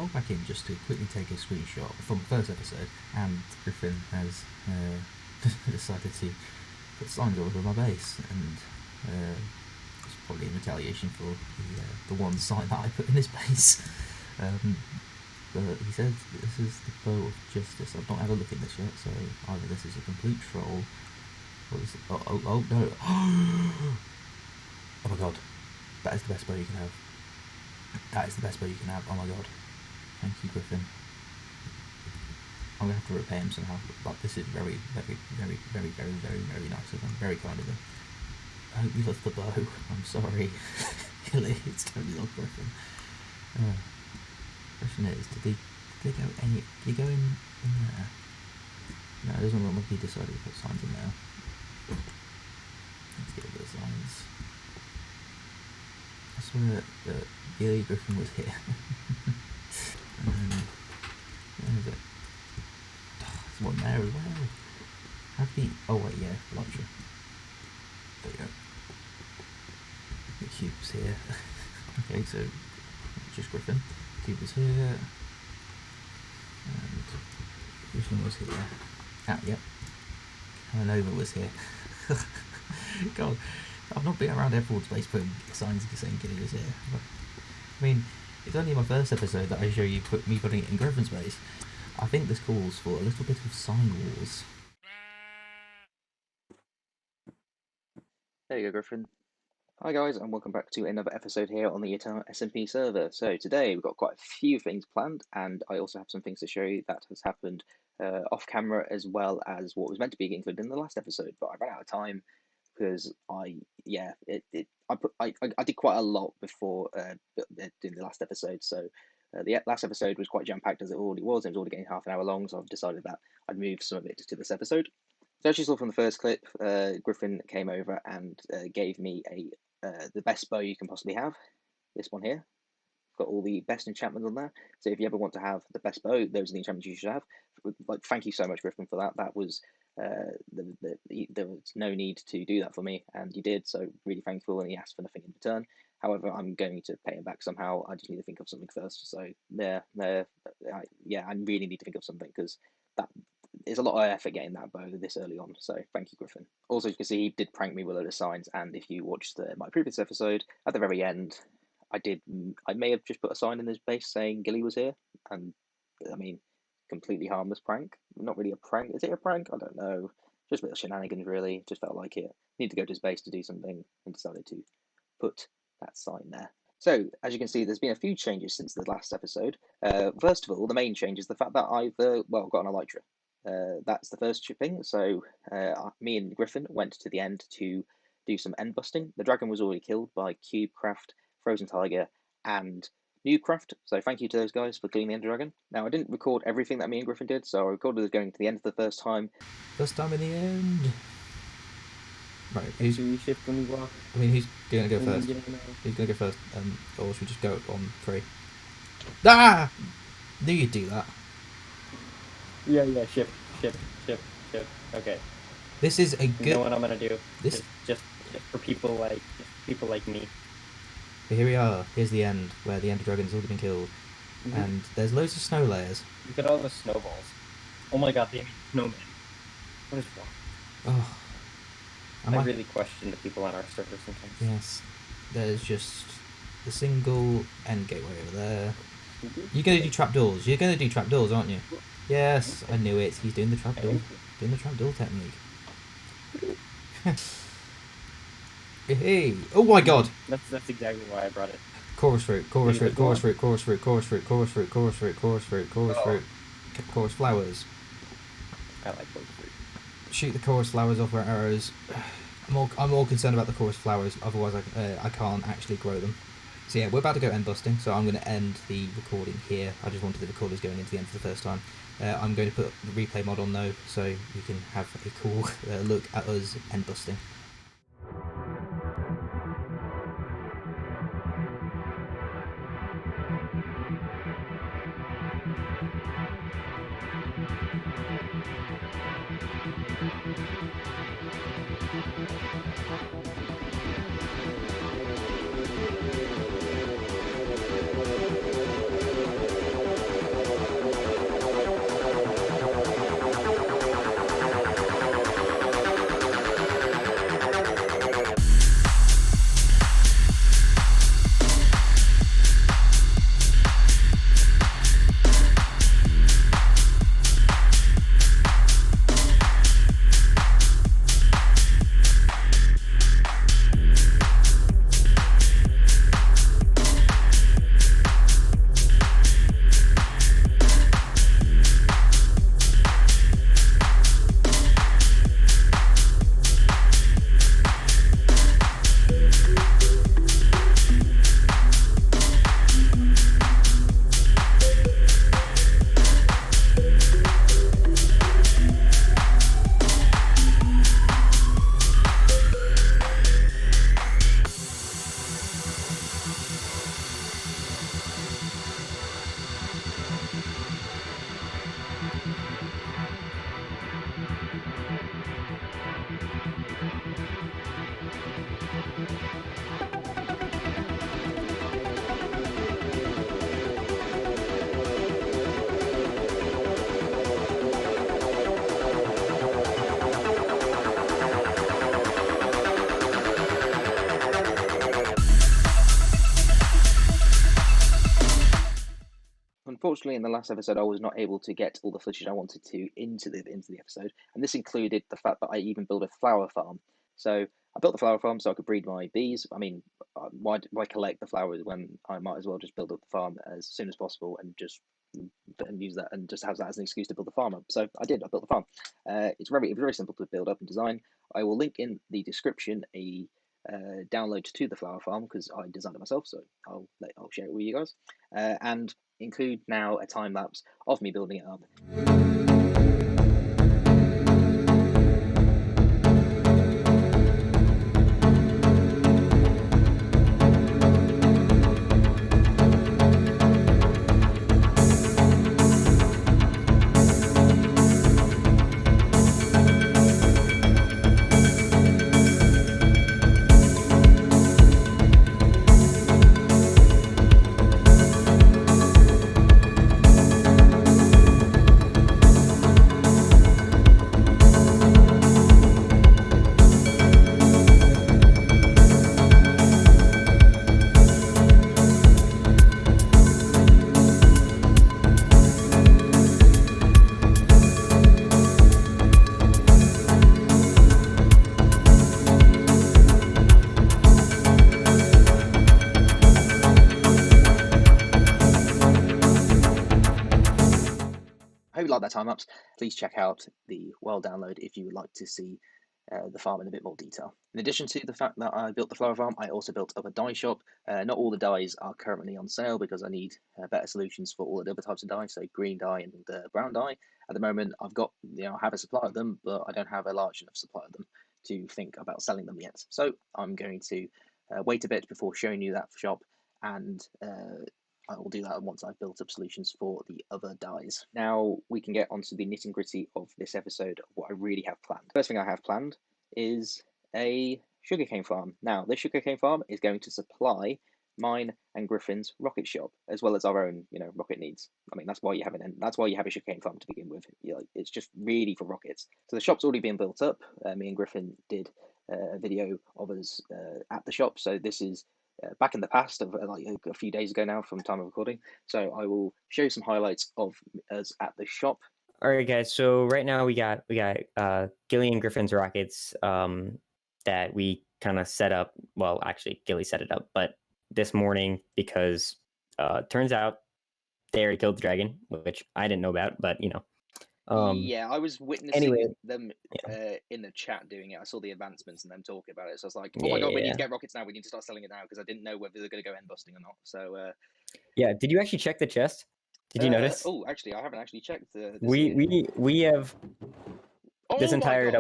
log back in just to quickly take a screenshot from the first episode, and Griffin has decided to put signs all over my base, and it's probably in retaliation for the one sign that I put in his base. But he said this is the bow of justice. I've not had a look at this yet, so either this is a complete troll, or this, oh no! Oh my god, that is the best bow you can have. That is the best bow you can have. Oh my god, thank you, Griffin. I'm gonna have to repay him somehow. But this is very, very, very, very, very, very, very nice of him. Very kind of him. I hope you love the bow. I'm sorry. It's totally not Griffin. Question is, did he go in there? No, it doesn't look like he decided to put signs in there. Let's get rid of the signs. I swear that Gilly Griffin was here. Where is it? Oh, there's one there as well. Have the... Oh wait, yeah, launcher. There you go. The cube's here. Okay, so just Griffin. Cube was here. And Griffin was here. Ah, yep. And Nova was here. God, I've not been around everyone's base putting signs saying Gilly was here. But, I mean, it's only in my first episode that I show you me putting it in Griffin's base. I think this calls for a little bit of sign wars. There you go, Griffin. Hi guys, and welcome back to another episode here on the Eternal SMP server. So today we've got quite a few things planned, and I also have some things to show you that has happened off camera, as well as what was meant to be included in the last episode, but I ran out of time because I did quite a lot before doing the last episode. So the last episode was quite jam-packed as it already was. It was already getting half an hour long, so I've decided that I'd move some of it to this episode. So as you saw from the first clip, Griffin came over and gave me the best bow you can possibly have. This one here. Got all the best enchantments on there. So if you ever want to have the best bow, those are the enchantments you should have. Like, thank you so much, Griffin, for that. That was there was no need to do that for me, and you did. So really thankful, and he asked for nothing in return. However, I'm going to pay him back somehow. I just need to think of something first. So I really need to think of something, because that is a lot of effort getting that bow this early on. So thank you, Griffin. Also, you can see he did prank me with a load of signs, and if you watched my previous episode, at the very end, I may have just put a sign in his base saying Gilly was here, and I mean, completely harmless prank. Not really a prank. Is it a prank? I don't know. Just a little shenanigans, really. Just felt like it. Need to go to his base to do something, and decided to put that sign there. So, as you can see, there's been a few changes since the last episode. First of all, the main change is the fact that I've got an elytra. That's the first thing. So, me and Griffin went to the end to do some end busting. The dragon was already killed by Cubecraft, Frozen Tiger, and Newcraft. So thank you to those guys for killing the Ender Dragon. Now, I didn't record everything that me and Griffin did, so I recorded it going to the end for the first time. First time in the end. Right, who's shift when we walk? I mean, who's going to go first? Who's going to go first? Or should we just go on 3? Ah! Knew you'd do that. Yeah, shift. Okay. This is a good... You know what I'm gonna do? This... Just for people like me. But here we are. Here's the end, where the Ender Dragon's already been killed. Mm-hmm. And there's loads of snow layers. Look at all the snowballs. Oh my god, they made snowmen. What is wrong? Oh. I really question the people on our server sometimes. Yes. There's just the single end gateway over there. Mm-hmm. You're going to do trapdoors. You're going to do trapdoors, aren't you? Yes, I knew it. He's doing the trapdoor. Doing the trapdoor technique. Hey! Oh my god! That's exactly why I brought it. Chorus fruit, chorus fruit, chorus fruit, chorus fruit, chorus fruit, chorus fruit, chorus fruit, chorus fruit, chorus fruit, chorus flowers. I like chorus fruit. Shoot the chorus flowers off our arrows. I'm more concerned about the chorus flowers, otherwise I can't actually grow them. So yeah, we're about to go end busting, so I'm going to end the recording here. I just wanted the recorders going into the end for the first time. I'm going to put the replay mod on though, so you can have a cool look at us end busting. unfortunately, in the last episode, I was not able to get all the footage I wanted to into the episode, and this included the fact that I even built a flower farm. So I built the flower farm so I could breed my bees. I mean, why collect the flowers when I might as well just build up the farm as soon as possible and just use that and just have that as an excuse to build the farm up. So I did. I built the farm. It's very simple to build up and design. I will link in the description a download to the flower farm because I designed it myself. So I'll share it with you guys and include now a time lapse of me building it up. I hope you like that time lapse. Please check out the world download if you would like to see the farm in a bit more detail. In addition to the fact that I built the flower farm, I also built up a dye shop. Not all the dyes are currently on sale because I need better solutions for all the other types of dye, so green dye and brown dye. At the moment, I've got, I have a supply of them, but I don't have a large enough supply of them to think about selling them yet. So I'm going to wait a bit before showing you that shop, and I will do that once I've built up solutions for the other dyes. Now we can get onto the nitty gritty of this episode of what I really have planned. First thing I have planned is a sugarcane farm. Now this sugarcane farm is going to supply mine and Griffin's rocket shop, as well as our own, rocket needs. I mean, that's why you have a sugarcane farm to begin with. It's just really for rockets. So the shop's already been built up. Me and Griffin did a video of us at the shop. So this is back in the past, of like a few days ago now from time of recording. So I will show you some highlights of us at the shop. All right, guys. So right now we got Gilly and Griffin's rockets that we kind of set up. Well, actually, Gilly set it up, but this morning because turns out they already killed the dragon, which I didn't know about, but yeah, I was witnessing them in the chat doing it. I saw the advancements and them talking about it. So I was like, oh my god, we need to get rockets now. We need to start selling it now because I didn't know whether they're going to go end busting or not. So yeah, did you actually check the chest? Did you notice? Oh, actually, I haven't actually checked. We have this entire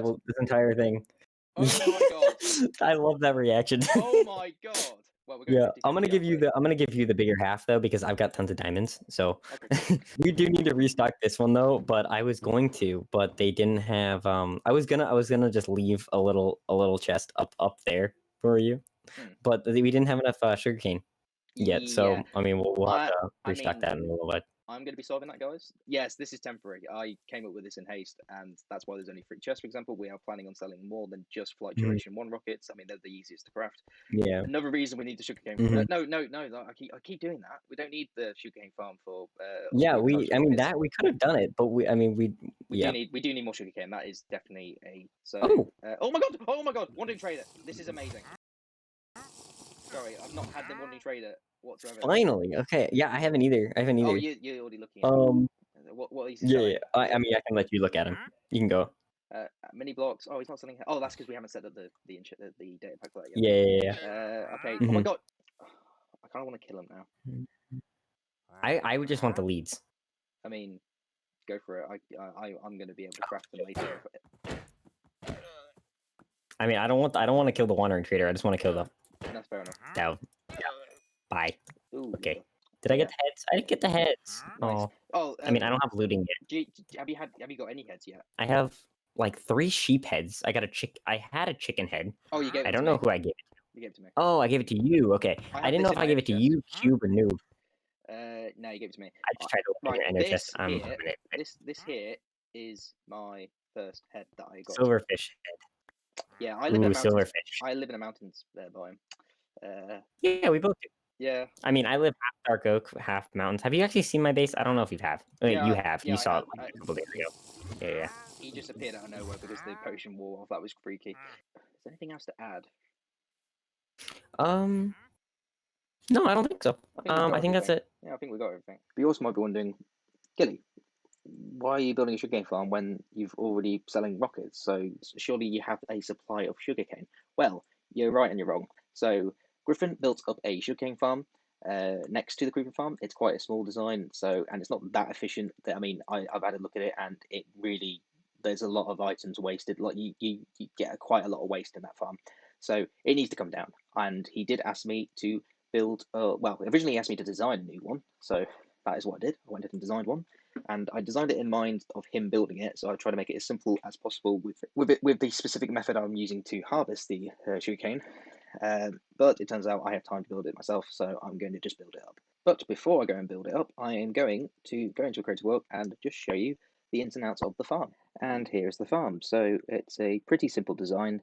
thing. Oh my god! I love that reaction. Oh my god! Well, we're going I'm gonna give you the bigger half though because I've got tons of diamonds. So okay. We do need to restock this one though. But I was going to, but they didn't have. I was gonna just leave a little chest up there for you, but we didn't have enough sugarcane yet. So I mean, we'll have to restock that in a little bit. I'm going to be solving that, guys. Yes, this is temporary. I came up with this in haste, and that's why there's only 3 chests, for example. We are planning on selling more than just Flight Duration 1 rockets. I mean, they're the easiest to craft. Yeah. Another reason we need the sugarcane. No. I keep doing that. We don't need the sugarcane farm for. Yeah, we could have done it, but we do need more sugarcane. That is definitely a. So. Oh my god! Wandering trader. This is amazing. Sorry, I've not had the wandering trader whatsoever. Finally, okay. Yeah, I haven't either. Oh, you're already looking at him. What is he selling? Yeah. I mean, I can let you look at him. You can go. Mini blocks. Oh, he's not selling. Oh, that's because we haven't set up the data pack for that yet. Yeah. Okay. Oh my god. I kind of want to kill him now. I would just want the leads. I mean, go for it. I'm going to be able to craft them later. I mean, I don't want to kill the wandering trader. I just want to kill the. That's fair enough. Down. Bye. Ooh, okay. Did I get the heads? I didn't get the heads. Nice. Oh. I mean, I don't have looting yet. Have you got any heads yet? I have like 3 sheep heads. I had a chicken head. Oh, you gave it. I don't know who I gave it to. You gave it to me. Oh, I gave it to you. Okay. I didn't know if I gave it to you, Cube, or Noob. No, you gave it to me. I just tried to open your ender chest. This here is my first head that I got. Silverfish head. Yeah, I live in a silverfish. I live in a mountains biome. Yeah, we both do. Yeah. I mean, I live half Dark Oak, half mountains. Have you actually seen my base? I don't know if you have. Wait, Yeah, you have. yeah, You I saw have. it like a couple days ago. Yeah. He just appeared out of nowhere because the potion wore off. That was freaky. Is there anything else to add? No, I don't think so. I think we've got I think that's everything. it. Yeah, I think we got everything. But you also might be wondering, Gilly, why are you building a sugarcane farm when you've already selling rockets? So surely you have a supply of sugarcane. Well, you're right and you're wrong. So Griffin built up a sugarcane farm next to the creeper farm. It's quite a small design, and it's not that efficient. I mean, I've had a look at it, and it really there's a lot of items wasted. Like you get quite a lot of waste in that farm. So it needs to come down. And he did ask me to build. Well, originally he asked me to design a new one. So that is what I did. I went ahead and designed one, and I designed it in mind of him building it. So I try to make it as simple as possible with the specific method I'm using to harvest the sugarcane. But it turns out I have time to build it myself, so I'm going to just build it up. But before I go and build it up, I am going to go into a creative world and just show you the ins and outs of the farm. And here is the farm. So it's a pretty simple design.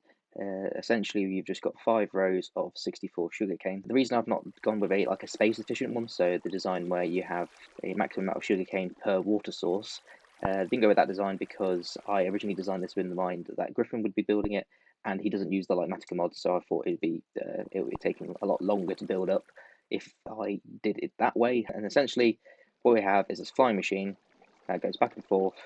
Essentially, you've just got 5 rows of 64 sugarcane. The reason I've not gone with a space efficient one, so the design where you have a maximum amount of sugarcane per water source, didn't go with that design because I originally designed this with the mind that Griffin would be building it, and he doesn't use the Lightmatica mod, so I thought it would be taking a lot longer to build up if I did it that way. And essentially, what we have is this flying machine that goes back and forth.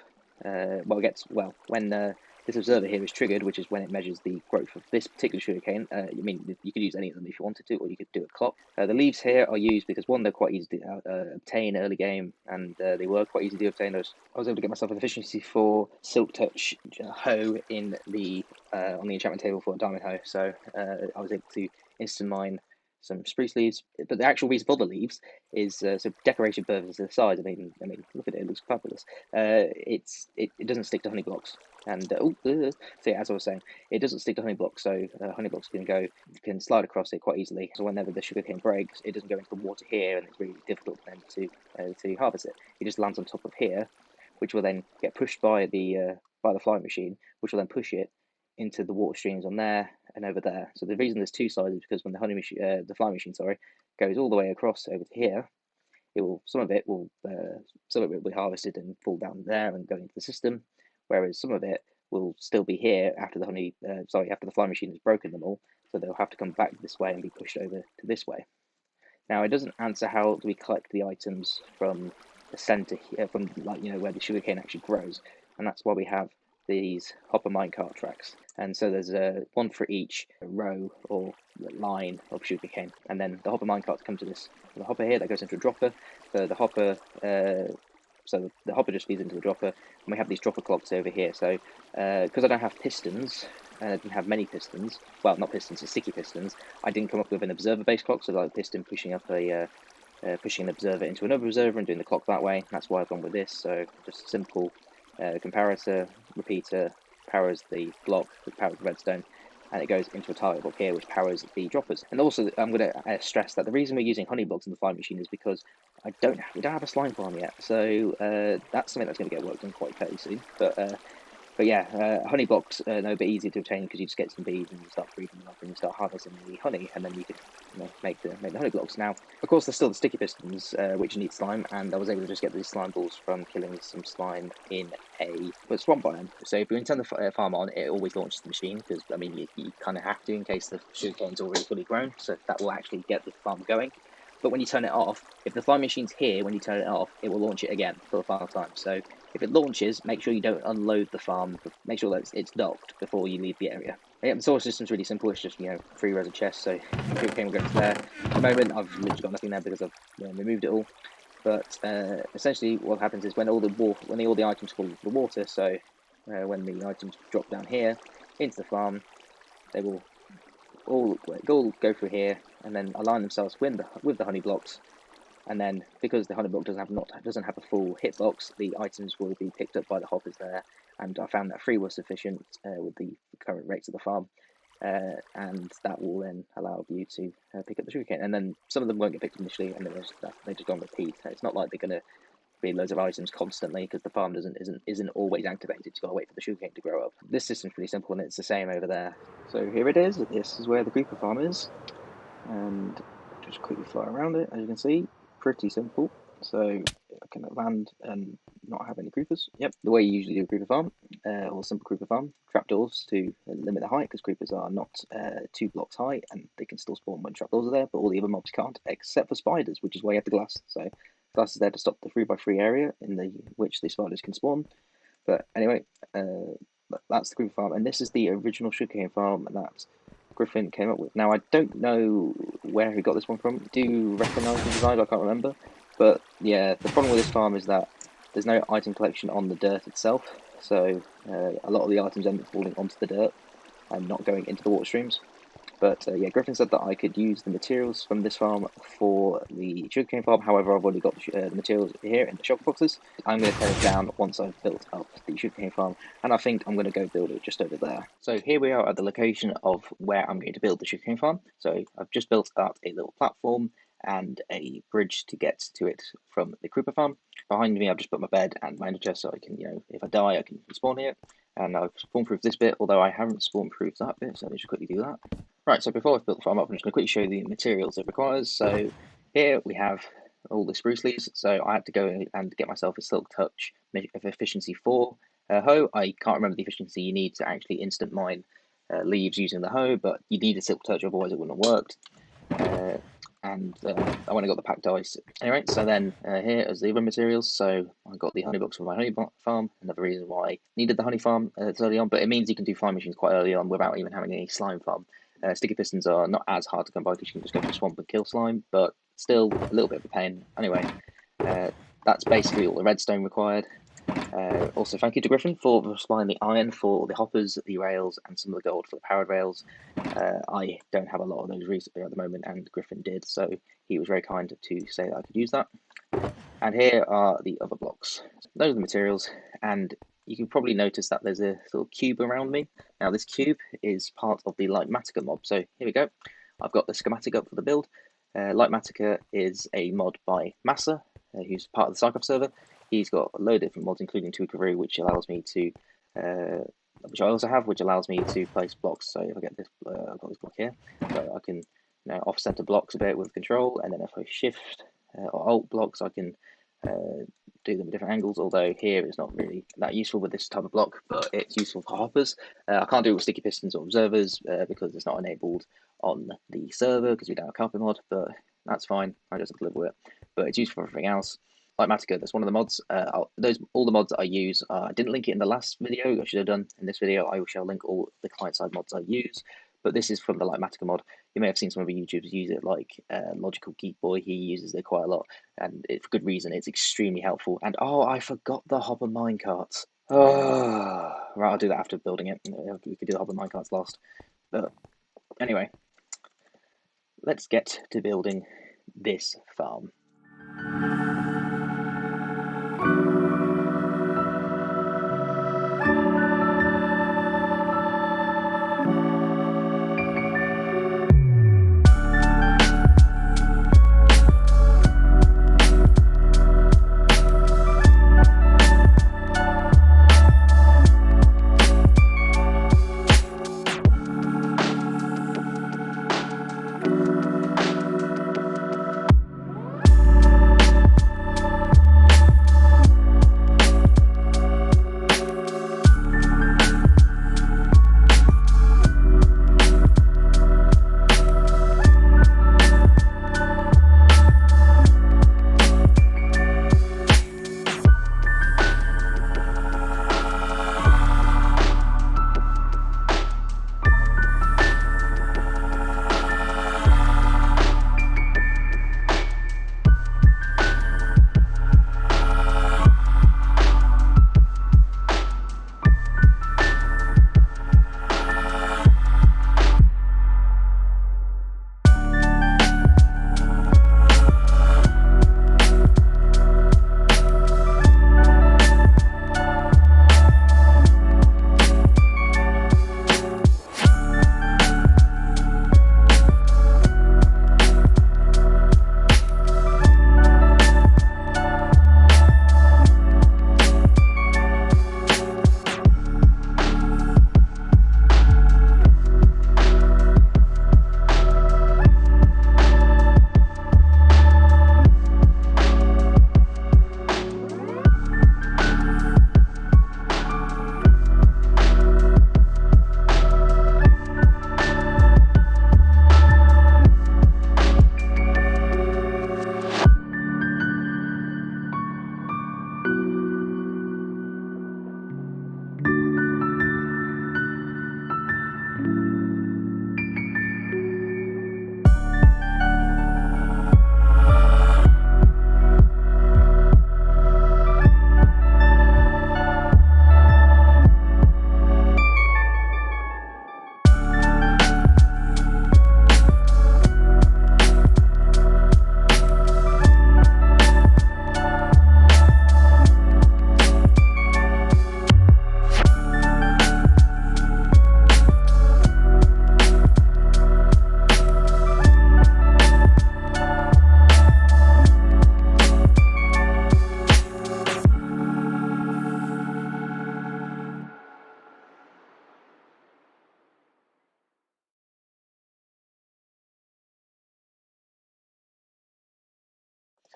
When this observer here is triggered, which is when it measures the growth of this particular sugarcane. I mean, you could use any of them if you wanted to, or you could do a clock. The leaves here are used because, one, they're quite easy to obtain early game, and they were quite easy to obtain. I was able to get myself an efficiency for Silk Touch hoe in the on the enchantment table for a diamond hoe, so I was able to instant mine some spruce leaves. But the actual reason for the leaves is so decoration purposes aside. I mean, look at it; it looks fabulous. It doesn't stick to honey blocks. And so yeah, as I was saying, it doesn't stick to honey blocks, so honey blocks can slide across it quite easily. So whenever the sugarcane breaks, it doesn't go into the water here, and it's really difficult for them to harvest it. It just lands on top of here, which will then get pushed by the flying machine, which will then push it into the water streams on there and over there. So the reason there's 2 sides is because when the flying machine, goes all the way across over to here, some of it will be harvested and fall down there and go into the system, whereas some of it will still be here after after the flying machine has broken them all, so they'll have to come back this way and be pushed over to this way. Now, it doesn't answer how do we collect the items from the center here, from where the sugarcane actually grows, and that's why we have these hopper minecart tracks. And so there's one for each row or line of sugarcane, and then the hopper minecarts come to the hopper here that goes into a dropper. So the hopper just feeds into the dropper, and we have these dropper clocks over here. So because I don't have pistons, and I didn't have many pistons, well, not pistons, it's sticky pistons, I didn't come up with an observer-based clock, so like a piston pushing up pushing an observer into another observer and doing the clock that way. That's why I've gone with this. So just a simple comparator, repeater, powers the block, which powers the redstone, and it goes into a target block here, which powers the droppers. And also, I'm going to stress that the reason we're using honey blocks in the flying machine is because we don't have a slime farm yet, so that's something that's going to get worked on quite fairly soon. But yeah, honey blocks are a bit easier to obtain because you just get some bees and you start breeding them up and you start harvesting the honey, and then you can make the honey blocks. Now, of course, there's still the sticky pistons, which need slime, and I was able to just get these slime balls from killing some slime in a swamp biome. So if you turn the farm on, it always launches the machine because you kind of have to in case the sugarcane's already fully grown, so that will actually get the farm going. But when you turn it off, if the flying machine's here, when you turn it off, it will launch it again for the final time. So if it launches, make sure you don't unload the farm. Make sure that it's docked before you leave the area. Yeah, the solar system's really simple. It's just 3 rows of chests. So sugarcane will go to there. At the moment, I've literally got nothing there because I've removed it all. But essentially, what happens is when all the items fall into the water. So when the items drop down here into the farm, they will all go through here and then align themselves with the honey blocks, and then because the honey block doesn't have a full hitbox, the items will be picked up by the hoppers there, and I found that 3 was sufficient with the current rates of the farm, and that will then allow you to pick up the sugarcane, and then some of them won't get picked initially, and then they just go on repeat. It's not like they're going to be loads of items constantly because the farm isn't always activated. You've got to wait for the sugarcane to grow up. This system's pretty simple, and it's the same over there. So here it is. This is where the creeper farm is, and just quickly fly around it, as you can see. Pretty simple. So I can land and not have any creepers. Yep, the way you usually do a creeper farm, or simple creeper farm. Trapdoors to limit the height, because creepers are not 2 blocks high, and they can still spawn when trapdoors are there, but all the other mobs can't, except for spiders, which is why you have the glass. So glass is there to stop the 3x3 area in which the spiders can spawn. But anyway, that's the creeper farm, and this is the original sugarcane farm that Griffin came up with. Now, I don't know where he got this one from. Do you recognise the design? I can't remember. But yeah, the problem with this farm is that there's no item collection on the dirt itself. So a lot of the items end up falling onto the dirt and not going into the water streams. But yeah, Griffin said that I could use the materials from this farm for the sugarcane farm. However, I've already got the materials here in the shop boxes. I'm going to tear it down once I've built up the sugarcane farm, and I think I'm going to go build it just over there. So here we are at the location of where I'm going to build the sugarcane farm. So I've just built out a little platform and a bridge to get to it from the creeper farm. Behind me, I've just put my bed and my ender chest, so I can, if I die, I can spawn here. And I've spawn-proofed this bit, although I haven't spawn-proofed that bit, so let me just quickly do that. Right, so before I've built the farm up, I'm just going to quickly show you the materials it requires. So here we have all the spruce leaves, so I had to go and get myself a Silk Touch of efficiency 4 hoe. I can't remember the efficiency you need to actually instant mine leaves using the hoe, but you need a Silk Touch, otherwise it wouldn't have worked. And I went and got the packed ice. Anyway, so then here is the other materials. So I got the honey box for my honey farm. Another reason why I needed the honey farm early on, but it means you can do flying machines quite early on without even having any slime farm. Sticky pistons are not as hard to come by because you can just go to the swamp and kill slime, but still a little bit of a pain. Anyway, that's basically all the redstone required. Also, thank you to Griffin for supplying the iron for the hoppers, the rails, and some of the gold for the powered rails. I don't have a lot of those recently at the moment, and Griffin did, so he was very kind to say that I could use that. And here are the other blocks. Those are the materials, and you can probably notice that there's a little cube around me. Now, this cube is part of the Lightmatica mob, so here we go. I've got the schematic up for the build. Lightmatica is a mod by Massa, who's part of the Psychoff server. He's got a load of different mods, including Tukaru, which allows me to, which I also have, which allows me to place blocks. So if I get this, I've got this block here, so I can off-center blocks a bit with control, and then if I shift or alt blocks, I can do them at different angles. Although here it's not really that useful with this type of block, but it's useful for hoppers. I can't do it with sticky pistons or observers because it's not enabled on the server because we don't have a carpet mod, but that's fine. I just have to live with it. But it's useful for everything else. Lightmatica, that's one of the mods. All the mods that I use, I didn't link it in the last video. I should have done in this video. I shall link all the client-side mods I use. But this is from the Lightmatica mod. You may have seen some of the YouTubers use it, like Logical Geek Boy. He uses it quite a lot, and for good reason. It's extremely helpful. And oh, I forgot the hopper minecarts. Oh, right, I'll do that after building it. We could do the hopper minecarts last. But anyway, let's get to building this farm.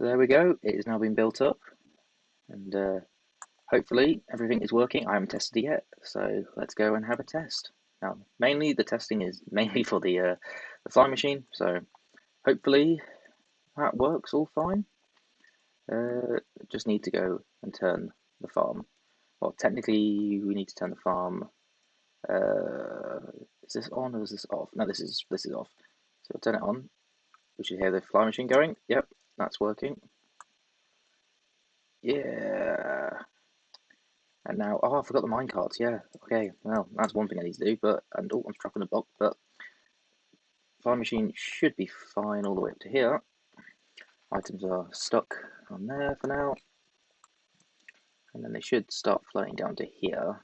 So there we go. It has now been built up, and hopefully everything is working. I haven't tested it yet, so let's go and have a test. Now, mainly the testing is mainly for the flying machine, so hopefully that works all fine. Just need to go and turn the farm. Well, technically we need to turn the farm. Is this on or is this off? No, this is off. So we'll turn it on. We should hear the flying machine going. Yep, that's working. Yeah. And now, oh, I forgot the minecarts. Yeah. Okay. Well, that's one thing I need to do. But and oh, I'm dropping the block. But flying machine should be fine all the way up to here. Items are stuck on there for now, and then they should start floating down to here,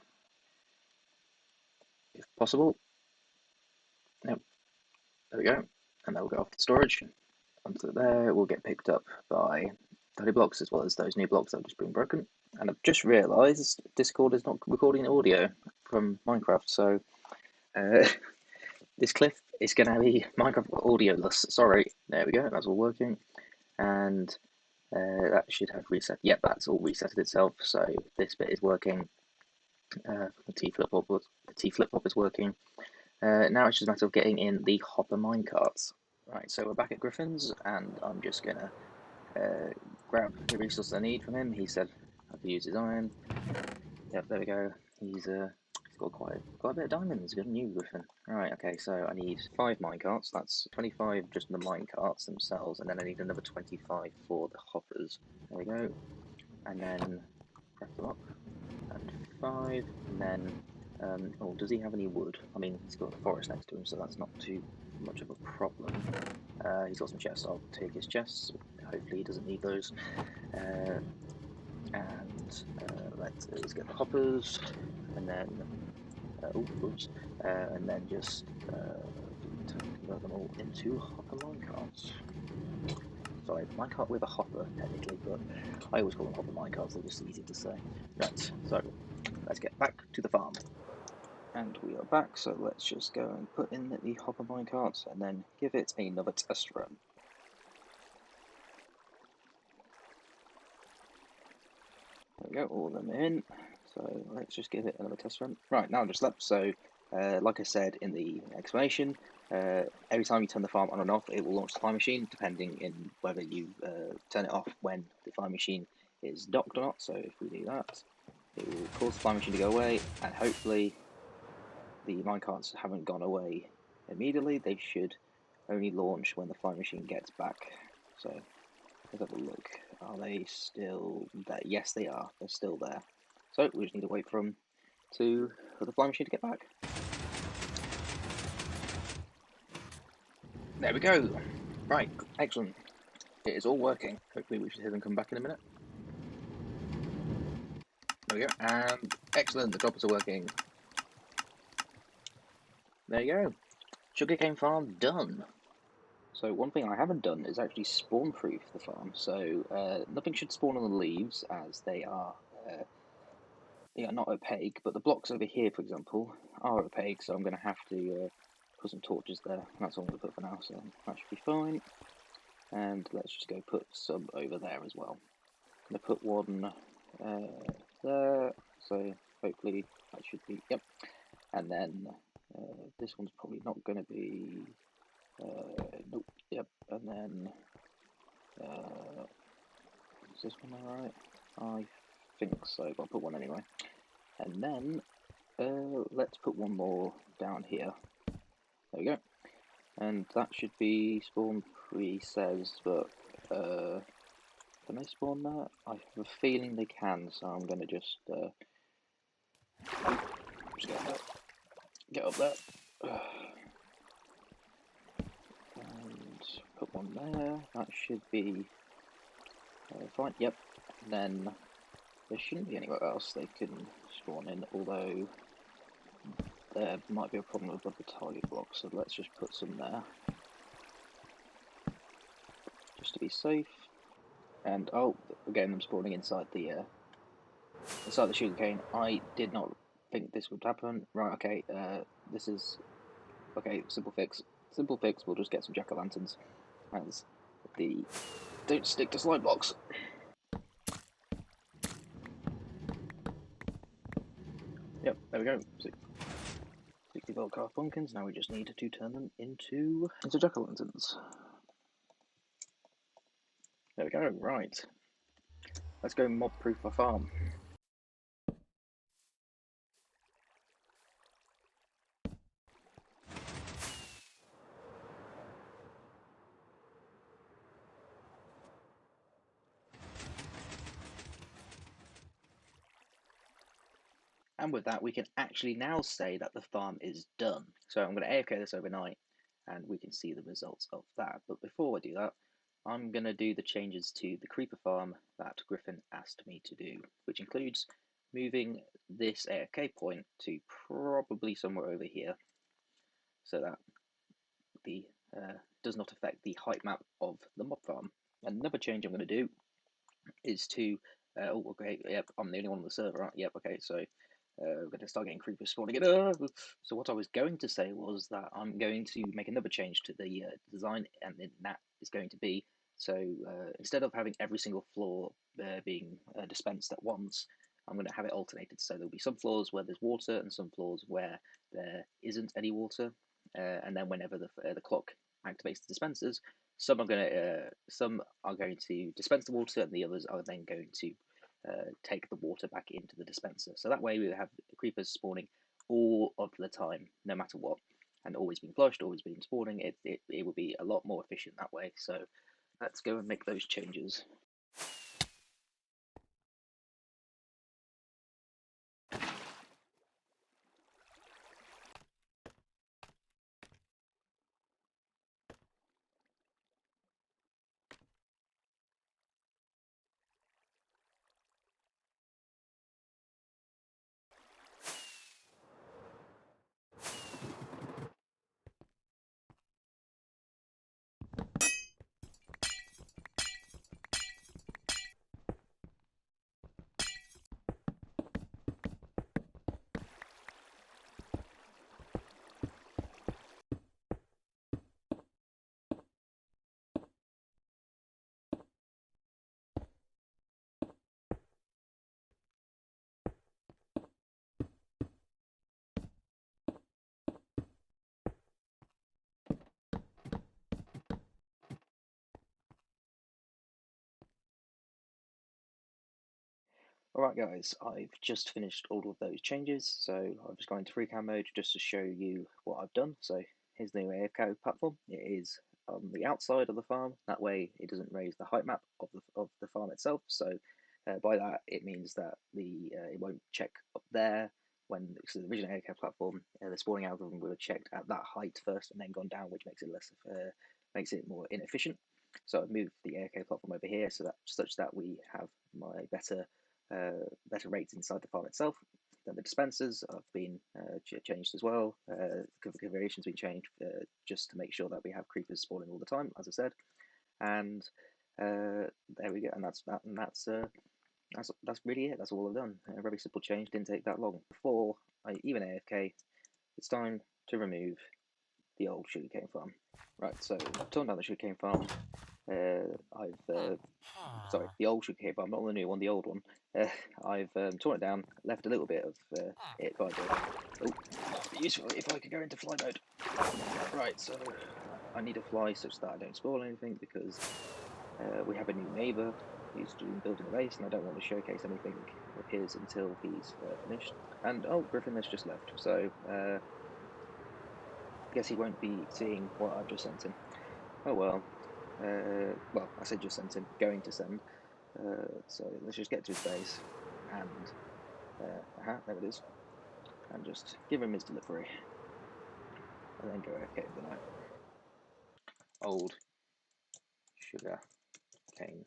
if possible. Yep. There we go. And they'll go off the storage onto there. It will get picked up by 30 blocks as well as those new blocks that have just been broken. And I've just realised Discord is not recording audio from Minecraft, so this clip is going to be Minecraft audioless. Sorry. There we go. That's all working, and that should have reset. Yep, that's all resetted itself. So this bit is working. The T flip flop is working. Now it's just a matter of getting in the hopper minecarts. Right, so we're back at Griffin's, and I'm just gonna grab the resources I need from him. He said I could use his iron. Yep, there we go. He's got quite a bit of diamonds. Good new Griffin. Right, okay, so I need 5 minecarts. That's 25 just in the minecarts themselves, and then I need another 25 for the hoppers. There we go. And then craft them up. And 5, and then oh, does he have any wood? I mean, he's got a forest next to him, so that's not too much of a problem. He's got some chests. I'll take his chests. Hopefully he doesn't need those. And let's get the hoppers, and then and then just convert them all into hopper minecarts. Sorry, minecart with a hopper technically, but I always call them hopper minecarts. They're just easy to say. Right, so let's get back to the farm. And we are back, so let's just go and put in the hopper minecarts and then give it another test run. There we go, all of them in. So let's just give it another test run. Right, now I'm just left. So, like I said in the explanation, every time you turn the farm on and off, it will launch the flying machine, depending in whether you turn it off when the flying machine is docked or not. So if we do that, it will cause the flying machine to go away, and hopefully the minecarts haven't gone away immediately. They should only launch when the flying machine gets back. So let's have a look. Are they still there? Yes, they are. They're still there. So we just need to wait for the flying machine to get back. There we go. Right, excellent. It is all working. Hopefully we should hear them come back in a minute. There we go. And excellent, the droppers are working. There you go. Sugarcane farm done. So one thing I haven't done is actually spawn-proof the farm. So nothing should spawn on the leaves, as they are not opaque. But the blocks over here, for example, are opaque. So I'm going to have to put some torches there. That's all I'm going to put for now. So that should be fine. And let's just go put some over there as well. I'm going to put one there. So hopefully that should be yep. And then this one's probably not going to be. Nope. Yep. And then is this one alright? I think so, but I'll put one anyway. And then let's put one more down here. There we go. And that should be spawn pre-says, but can they spawn there? I have a feeling they can, so I'm gonna just get up there. And put one there. That should be fine. Yep. And then there shouldn't be anywhere else they can spawn in, although there might be a problem above the target block, so let's just put some there. Just to be safe. And oh, again, I'm spawning inside the sugarcane. I did not think this would happen. Right, okay, this is okay, simple fix. Simple fix, we'll just get some jack-o'-lanterns, as the don't stick to slime blocks. Yep, there we go. 60 gold carved pumpkins. Now we just need to turn them into jack-o'-lanterns. There we go. Right. Let's go mob-proof our farm. And with that, we can actually now say that the farm is done. So I'm going to AFK this overnight, and we can see the results of that. But before I do that, I'm going to do the changes to the creeper farm that Griffin asked me to do, which includes moving this AFK point to probably somewhere over here, so that the does not affect the height map of the mob farm. Another change I'm going to do is to oh, okay, yep, I'm the only one on the server, right? Yep, okay, so we're going to start getting creepers spawning again. So what I was going to say was that I'm going to make another change to the design, and then that is going to be, so instead of having every single floor being dispensed at once, I'm going to have it alternated. So there'll be some floors where there's water and some floors where there isn't any water. And then whenever the clock activates the dispensers, some are going to dispense the water, and the others are then going to take the water back into the dispenser. So that way we have creepers spawning all of the time, no matter what, and always being flushed, always being spawning. It will be a lot more efficient that way. So let's go and make those changes. Alright guys, I've just finished all of those changes, so I'm just going to free cam mode just to show you what I've done. So here's the new AFK platform. It is on the outside of the farm, that way it doesn't raise the height map of the farm itself. So by that it means that it won't check up there when the original AFK platform, the spawning algorithm would have checked at that height first and then gone down, which makes it makes it more inefficient. So I've moved the AFK platform over here such that we have my better rates inside the farm itself. Then the dispensers have been changed as well. Configuration's been changed just to make sure that we have creepers spawning all the time, as I said. And there we go. And that's really it. That's all I've done. A very simple change. Didn't take that long. Before I even AFK, it's time to remove the old sugarcane farm. Right. So I've torn down the sugarcane farm. Sorry, the old sugarcane farm, not the new one, the old one. I've torn it down, left a little bit of it by the. Oh, it'd be useful if I could go into fly mode. Right, so I need to fly such that I don't spoil anything, because we have a new neighbour who's building a base, and I don't want to showcase anything of his until he's finished. And oh, Griffin has just left, so I guess he won't be seeing what I've just sent him. Oh well. Well, I said just sent him, going to send. So let's just get to his base, and there it is, and just give him his delivery, and then go AFK for the night. Old sugar cane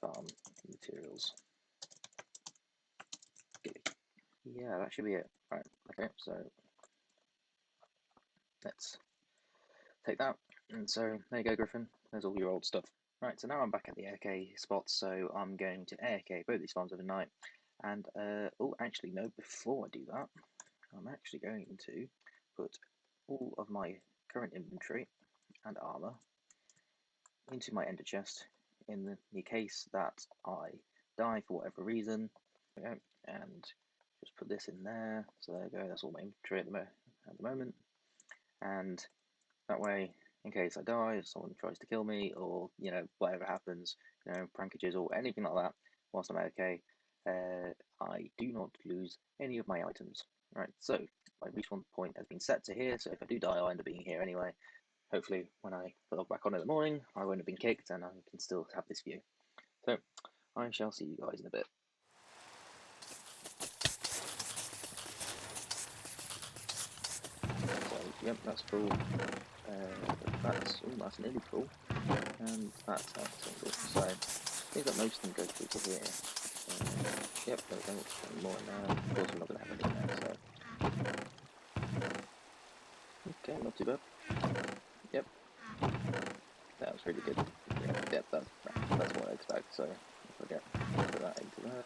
farm materials. Yeah, that should be it. Right, okay, so let's take that. And so there you go, Griffin. There's all your old stuff. Right, so now I'm back at the AFK spot, so I'm going to AFK both these farms overnight. And oh, actually no, before I do that, I'm actually going to put all of my current inventory and armor into my ender chest in the case that I die for whatever reason. There we go. And just put this in there. So there you go. That's all my inventory at the moment. And that way, in case I die, if someone tries to kill me, or whatever happens, prankages or anything like that, whilst I'm okay, I do not lose any of my items. Right, so my respawn point has been set to here, so if I do die, I'll end up being here anyway. Hopefully, when I log back on in the morning, I won't have been kicked and I can still have this view. So, I shall see you guys in a bit. So, yep, that's full. That's nearly full. And that's single. So, I think that most of them go through to here. Yep, there we go. More in there. Of course, we're not going to have any in there, so. Okay, not too bad. Yep. That was really good. Yep, that's what I expect. So, if I get put that into there.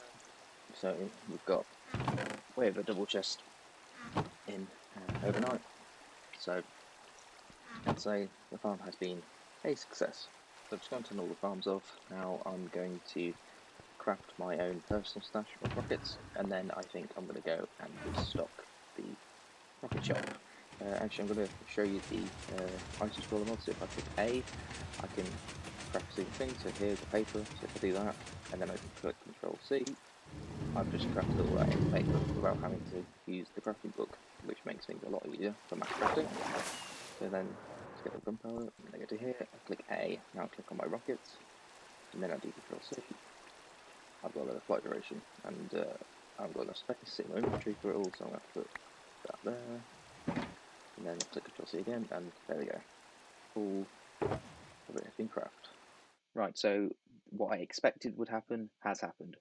So, we've got way of a double chest in overnight. So, I'd say the farm has been a success. So I've just gone to turn all the farms off. Now I'm going to craft my own personal stash of rockets, and then I think I'm going to go and restock the rocket shop. Actually, I'm going to show you the item scroller mod. So if I click A, I can craft the thing. So here's the paper. So if I do that, and then I can click Control C, I've just crafted all that in paper without having to use the crafting book, which makes things a lot easier for mass crafting. So then, let's get the gunpowder, and then I go to here, I click A, now I click on my rockets, and then I do Control C. I've got a lot of flight duration, and I've got enough space in my inventory for it all, so I'm going to put that there, and then click Control C again, and there we go. All of it has been crafted. Right, so what I expected would happen has happened.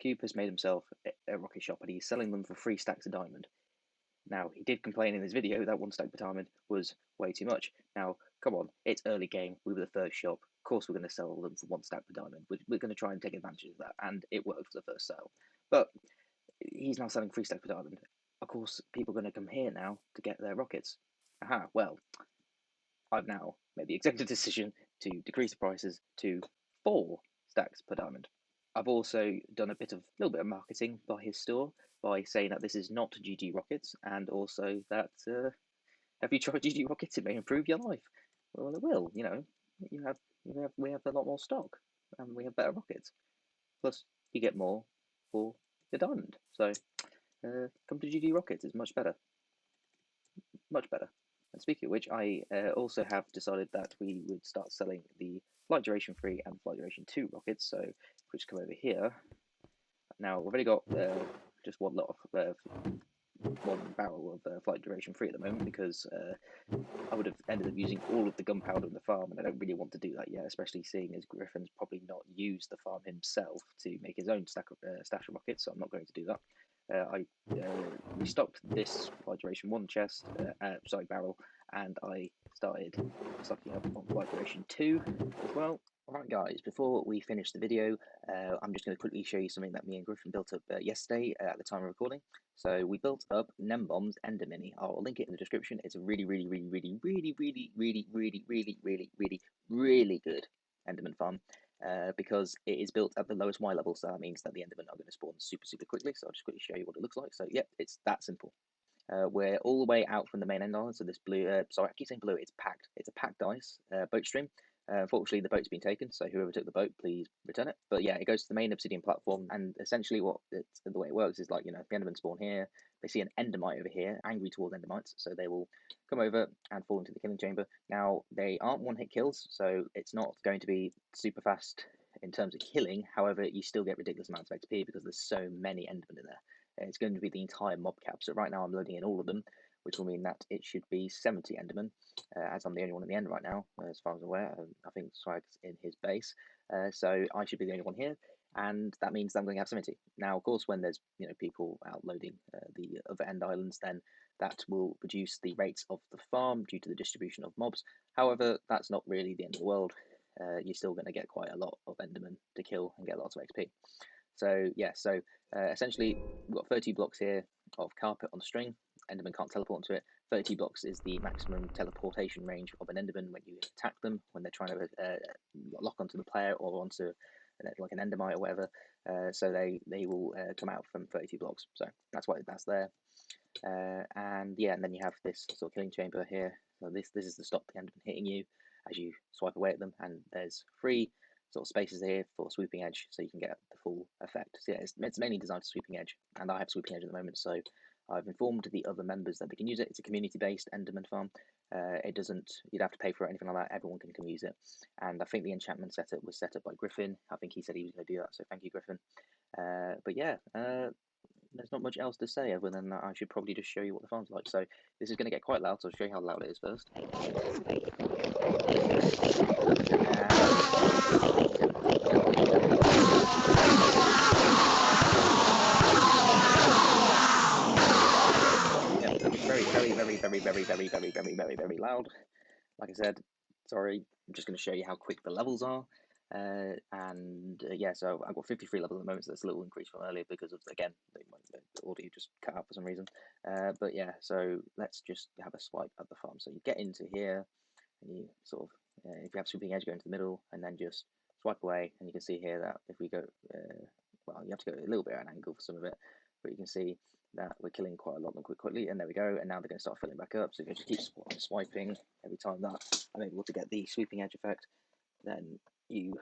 Cube has made himself a rocket shop, and he's selling them for 3 stacks of diamond. Now, he did complain in his video that 1 stack per diamond was way too much. Now, come on, it's early game, we were the first shop. Of course we're going to sell them for 1 stack per diamond. We're going to try and take advantage of that, and it worked for the first sale. But he's now selling 3 stacks per diamond. Of course, people are going to come here now to get their rockets. Aha, well, I've now made the executive decision to decrease the prices to 4 stacks per diamond. I've also done a little bit of marketing by his store by saying that this is not GG Rockets, and also that have you tried GG Rockets? It may improve your life. Well, it will. We have a lot more stock, and we have better rockets. Plus, you get more for your diamond. So, come to GG Rockets. It's much better. Much better. And speaking of which, I also have decided that we would start selling the Flight Duration 3 and Flight Duration 2 rockets. So, if we just come over here. Now, we've already got just one barrel of Flight Duration 3 at the moment, because I would have ended up using all of the gunpowder in the farm, and I don't really want to do that yet, especially seeing as Griffin's probably not used the farm himself to make his own stash of rockets, so I'm not going to do that. I restocked this Flight Duration 1 barrel, and I started stocking up on Flight Duration 2 as well. Alright guys, before we finish the video, I'm just going to quickly show you something that me and Griffin built up yesterday at the time of recording. So we built up Gnembon's EnderMini. I'll link it in the description. It's a really good Enderman farm, because it is built at the lowest Y level, so that means that the Endermen are going to spawn super quickly. So I'll just quickly show you what it looks like. So yep, it's that simple. We're all the way out from the main end island, so this blue, sorry, I keep saying blue, it's packed. It's a packed ice boat stream. Unfortunately, the boat's been taken, so whoever took the boat, please return it. But yeah, it goes to the main obsidian platform, and essentially the way it works is like, the Endermen spawn here, they see an Endermite over here, angry towards Endermites, so they will come over and fall into the killing chamber. Now, they aren't one-hit kills, so it's not going to be super fast in terms of killing. However, you still get ridiculous amounts of XP because there's so many Endermen in there. It's going to be the entire mob cap, so right now I'm loading in all of them, which will mean that it should be 70 Endermen, as I'm the only one in the end right now, as far as I'm aware. I think Swag's in his base, so I should be the only one here, and that means that I'm going to have 70. Now, of course, when there's people out loading the other end islands, then that will reduce the rates of the farm due to the distribution of mobs. However, that's not really the end of the world. You're still going to get quite a lot of Endermen to kill and get lots of XP. So yeah, essentially we've got 30 blocks here of carpet on string. Enderman can't teleport into it. 32 blocks is the maximum teleportation range of an Enderman when you attack them, when they're trying to lock onto the player or onto like an Endermite or whatever. So they will come out from 32 blocks. So that's why that's there. And yeah, and then you have this sort of killing chamber here. So this is to stop the Enderman hitting you as you swipe away at them. And there's 3 sort of spaces here for sweeping edge, so you can get the full effect. So yeah, it's mainly designed for sweeping edge, and I have sweeping edge at the moment, so I've informed the other members that they can use it. It's a community-based Enderman farm. It doesn't, you'd have to pay for it or anything like that. Everyone can come use it. And I think the enchantment setup was set up by Griffin. I think he said he was going to do that, so thank you, Griffin. But yeah, there's not much else to say other than that I should probably just show you what the farm's like. So this is going to get quite loud, so I'll show you how loud it is first. Very loud. Like I said, sorry, I'm just going to show you how quick the levels are. Yeah, so I've got 53 levels at the moment, so that's a little increase from earlier because of, again, the audio just cut out for some reason. But yeah, so let's just have a swipe at the farm. So you get into here, and you sort of, if you have sweeping edge, go into the middle, and then just swipe away, and you can see here that if we go, well, you have to go a little bit at an angle for some of it, but you can see that we're killing quite a lot of them quickly, and there we go, and now they're going to start filling back up. So if you just keep swiping every time that I'm able to get the sweeping edge effect, then you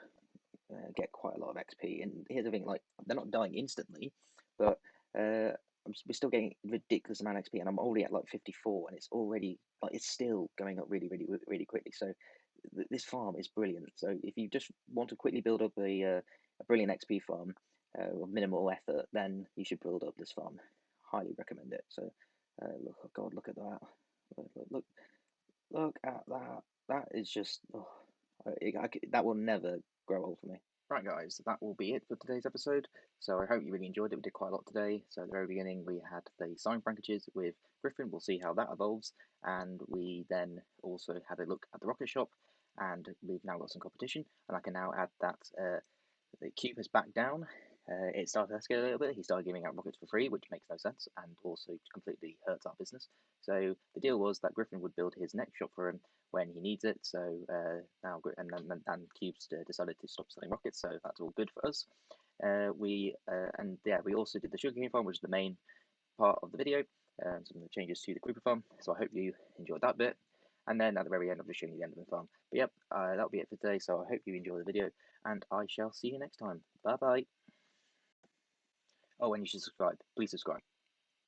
get quite a lot of XP. And here's the thing, like, they're not dying instantly, but we're still getting ridiculous amount of XP, and I'm already at like 54, and it's already, like, it's still going up really quickly. So this farm is brilliant. So if you just want to quickly build up a brilliant XP farm with minimal effort, then you should build up this farm. Highly recommend it. So look, oh God, look at that. Look at that. That is just, that will never grow old for me. Right, guys, that will be it for today's episode. So I hope you really enjoyed it. We did quite a lot today. So at the very beginning, we had the sign frankages with Griffin. We'll see how that evolves. And we then also had a look at the rocket shop. And we've now got some competition. And I can now add that the cube has backed down. It started to escalate a little bit. He started giving out rockets for free, which makes no sense and also completely hurts our business. So the deal was that Griffin would build his next shop for him when he needs it. So now, and then Cubes decided to stop selling rockets, so that's all good for us. We also did the Sugarcane farm, which is the main part of the video, and some of the changes to the creeper farm. So I hope you enjoyed that bit. And then at the very end, I'll just show you the Enderman farm. But yep, that'll be it for today. So I hope you enjoy the video, and I shall see you next time. Bye bye. Oh, and you should subscribe. Please subscribe.